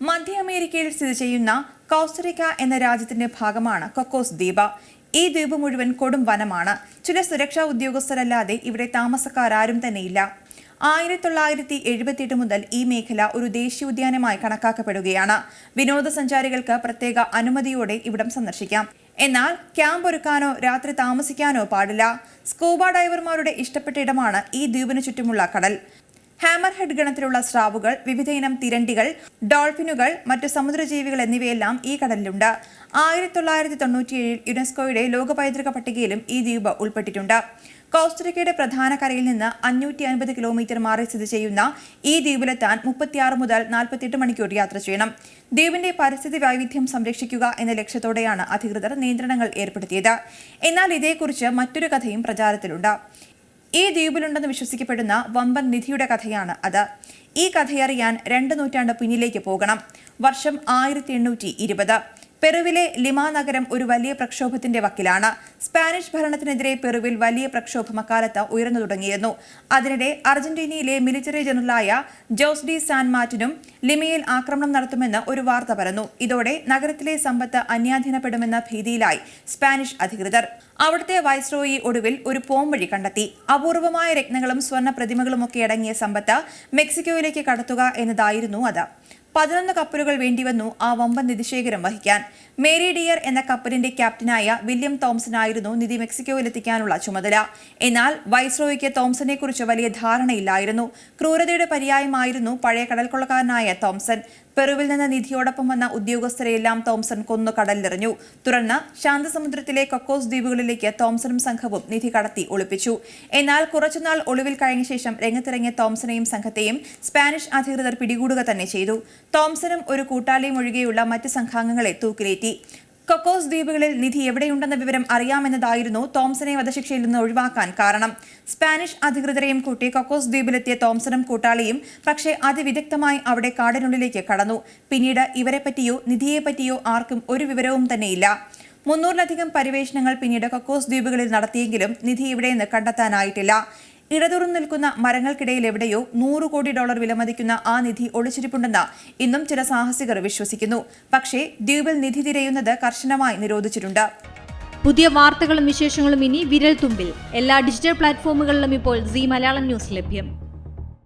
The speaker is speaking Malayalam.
മധ്യ അമേരിക്കയിൽ സ്ഥിതി ചെയ്യുന്ന കോസ്റ്ററിക്ക എന്ന രാജ്യത്തിന്റെ ഭാഗമാണ് കൊക്കോസ് ദ്വീപ്. ഈ ദ്വീപ് മുഴുവൻ കൊടും വനമാണ്. ചില സുരക്ഷാ ഉദ്യോഗസ്ഥരല്ലാതെ ഇവിടെ താമസക്കാരും തന്നെയില്ല. 1978 മുതൽ ഈ മേഖല ഒരു ദേശീയോദ്യാനമായി കണക്കാക്കപ്പെടുകയാണ്. വിനോദസഞ്ചാരികൾക്ക് പ്രത്യേക അനുമതിയോടെ ഇവിടം സന്ദർശിക്കാം. എന്നാൽ ക്യാമ്പ് ഒരുക്കാനോ രാത്രി താമസിക്കാനോ പാടില്ല. സ്കൂബ ഡൈവർമാരുടെ ഇഷ്ടപ്പെട്ട ഇടമാണ് ഈ ദ്വീപിന് ചുറ്റുമുള്ള കടൽ. ഹാമർ ഹെഡ് ഗണത്തിലുള്ള സ്രാവുകൾ, വിവിധയിനം തിരണ്ടികൾ, ഡോൾഫിനുകൾ, മറ്റു സമുദ്രജീവികൾ എന്നിവയെല്ലാം ഈ കടലിലുണ്ട്. 1997 യുനെസ്കോയുടെ ലോക പൈതൃക പട്ടികയിലും ഈ ദ്വീപ് ഉൾപ്പെട്ടിട്ടുണ്ട്. കോസ്റ്ററിക്കയുടെ പ്രധാന കരയിൽ നിന്ന് 550 കിലോമീറ്റർ മാറി സ്ഥിതി ചെയ്യുന്ന ഈ ദ്വീപിലെത്താൻ 36 മുതൽ 48 മണിക്കൂർ യാത്ര ചെയ്യണം. ദ്വീപിന്റെ പരിസ്ഥിതി വൈവിധ്യം സംരക്ഷിക്കുക എന്ന ലക്ഷ്യത്തോടെയാണ് അധികൃതർ നിയന്ത്രണങ്ങൾ ഏർപ്പെടുത്തിയത്. എന്നാൽ ഇതേക്കുറിച്ച് മറ്റൊരു കഥയും പ്രചാരത്തിലുണ്ട്. ഈ ദ്വീപിലുണ്ടെന്ന് വിശ്വസിക്കപ്പെടുന്ന വമ്പൻ നിധിയുടെ കഥയാണ് അത്. ഈ കഥയറിയാൻ 2 നൂറ്റാണ്ട് പിന്നിലേക്ക് പോകണം. വർഷം 1820. പെറുവിലെ ലിമ നഗരം ഒരു വലിയ പ്രക്ഷോഭത്തിന്റെ വക്കിലാണ്. സ്പാനിഷ് ഭരണത്തിനെതിരെ പെറുവിൽ വലിയ പ്രക്ഷോഭം അക്കാലത്ത് ഉയർന്നു തുടങ്ങിയിരുന്നു. അതിനിടെ അർജന്റീനയിലെ മിലിറ്ററി ജനറലായ ജോസ് ഡി സാൻ മാർട്ടിനും ലിമയിൽ ആക്രമണം നടത്തുമെന്ന് ഒരു വാർത്ത പരന്നു. ഇതോടെ നഗരത്തിലെ സമ്പത്ത് അന്യാധീനപ്പെടുമെന്ന ഭീതിയിലായി സ്പാനിഷ് അധികൃതർ. അവിടുത്തെ വൈസ്രോയി ഒടുവിൽ ഒരു പോംവഴി കണ്ടെത്തി. അപൂർവമായ രത്നങ്ങളും സ്വർണ്ണ പ്രതിമകളുമൊക്കെ അടങ്ങിയ സമ്പത്ത് മെക്സിക്കോയിലേക്ക് കടത്തുക എന്നതായിരുന്നു അത്. 11 കപ്പലുകൾ വേണ്ടിവന്നു ആ വമ്പൻ നിധിശേഖരം വഹിക്കാൻ. മേരി ഡിയർ എന്ന കപ്പലിന്റെ ക്യാപ്റ്റനായ വില്യം തോംസൺ ആയിരുന്നു നിധി മെക്സിക്കോയിലെത്തിക്കാനുള്ള ചുമതല. എന്നാൽ വൈസ്രോയിക്ക് തോംസനെ കുറിച്ച് വലിയ ധാരണയില്ലായിരുന്നു. ക്രൂരതയുടെ പര്യായമായിരുന്നു പഴയ കടൽക്കൊള്ളക്കാരനായ തോംസൺ. പെറുവിൽ നിന്ന് നിധിയോടൊപ്പം വന്ന ഉദ്യോഗസ്ഥരെയെല്ലാം തോംസൺ കൊന്നു കടലിലെറിഞ്ഞു. തുടർന്ന് ശാന്തസമുദ്രത്തിലെ കൊക്കോസ് ദ്വീപുകളിലേക്ക് തോംസണും സംഘവും നിധി കടത്തി ഒളിപ്പിച്ചു. എന്നാൽ കുറച്ചുനാൾ ഒളിവിൽ കഴിഞ്ഞ ശേഷം രംഗത്തിറങ്ങിയ തോംസണെയും സംഘത്തെയും സ്പാനിഷ് അധികൃതർ പിടികൂടുക തന്നെ ചെയ്തു. തോംസണും ഒരു കൂട്ടാളിയും ഒഴികെയുള്ള മറ്റ് സംഘാംഗങ്ങളെ തൂക്കിലേറ്റി. കൊക്കോസ് ദ്വീപുകളിൽ നിധി എവിടെയുണ്ടെന്ന വിവരം അറിയാമെന്നതായിരുന്നു തോംസനെ വധശിക്ഷയിൽ നിന്ന് ഒഴിവാക്കാൻ കാരണം. സ്പാനിഷ് അധികൃതരെയും കൂട്ടി കൊക്കോസ് ദ്വീപിലെത്തിയ തോംസണും കൂട്ടാളിയും പക്ഷേ അതിവിദഗ്ധമായി അവിടെ കാടിനുള്ളിലേക്ക് കടന്നു. പിന്നീട് ഇവരെപ്പറ്റിയോ നിധിയെപ്പറ്റിയോ ആർക്കും ഒരു വിവരവും തന്നെയില്ല. 300-ലധികം പര്യവേഷണങ്ങൾ പിന്നീട് കൊക്കോസ് ദ്വീപുകളിൽ നടത്തിയെങ്കിലും നിധി എവിടെയെന്ന് കണ്ടെത്താനായിട്ടില്ല. ഇടതുറന്നു നിൽക്കുന്ന മരങ്ങൾക്കിടയിൽ എവിടെയോ $100 കോടി വിലമതിക്കുന്ന ആ നിധി ഒളിച്ചിരിപ്പുണ്ടെന്ന് ഇന്നും ചില സാഹസികർ വിശ്വസിക്കുന്നു. പക്ഷേ ദ്വീപിൽ നിധി തിരയുന്നത് കർശനമായി നിരോധിച്ചിട്ടുണ്ട്. പുതിയ വാർത്തകളും വിശേഷങ്ങളും ഇനി വിരൽ തുമ്പിൽ. എല്ലാ ഡിജിറ്റൽ പ്ലാറ്റ്ഫോമുകളിലും ഇപ്പോൾ സീ മലയാളം ന്യൂസ് ലഭ്യം.